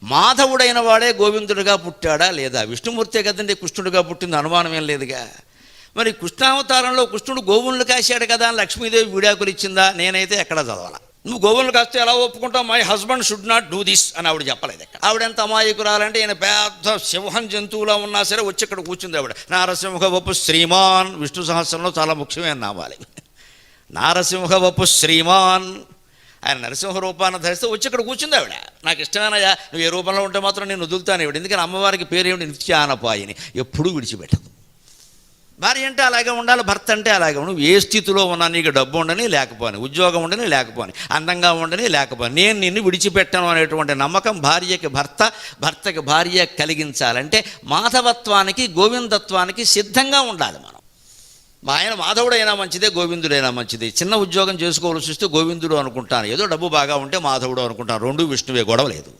మాధవుడైన వాడే గోవిందుడిగా పుట్టాడా లేదా? విష్ణుమూర్తే కదండి కృష్ణుడిగా పుట్టింది, అనుమానం ఏం లేదుగా. మరి కృష్ణావతారంలో కృష్ణుడు గోవులను కాశాడు కదా అని లక్ష్మీదేవి విడాకులు ఇచ్చిందా? నేనైతే ఎక్కడ చదవాలా. నువ్వు గోవులను కాస్తే ఎలా ఒప్పుకుంటావు? My husband should not do this అని ఆవిడ చెప్పలేదు. ఎక్కడ ఆవిడెంత అమాయకురాలంటే, ఈయన పెద్ద సింహం జంతువులా ఉన్నా సరే వచ్చి ఇక్కడ కూర్చుంది ఆవిడ. నారసింహ వపు శ్రీమాన్, విష్ణు సహస్రంలో చాలా ముఖ్యమైన నామాలి. నారసింహ వపు శ్రీమాన్, ఆయన నరసింహ రూపాన్ని ధరిస్తే వచ్చి ఇక్కడ కూర్చుంది ఆవిడ. నాకు ఇష్టమేనయ్యా, నువ్వు ఏ రూపంలో ఉంటే మాత్రం నేను వదులుతాను ఇవిడ. ఎందుకని అమ్మవారికి పేరు ఏమిటి? నిత్యానపాయిని, ఎప్పుడూ విడిచిపెట్టదు. భార్య అంటే అలాగే ఉండాలి, భర్త అంటే అలాగే. నువ్వు ఏ స్థితిలో ఉన్నా, నీకు డబ్బు ఉండని లేకపోని, ఉద్యోగం ఉండని లేకపోని, అందంగా ఉండని లేకపోని, నేను నిన్ను విడిచిపెట్టాను అనేటువంటి నమ్మకం భార్యకి భర్త, భర్తకి భార్య కలిగించాలంటే మాధవత్వానికి గోవిందత్వానికి సిద్ధంగా ఉండాలి మనం. ఆయన మాధవుడైనా మంచిదే, గోవిందుడైనా మంచిదే. చిన్న ఉద్యోగం చేసుకోవాల్సి వస్తే గోవిందుడు అనుకుంటాను, ఏదో డబ్బు బాగా ఉంటే మాధవుడు అనుకుంటాను, రెండు విష్ణువే, గొడవ లేదు.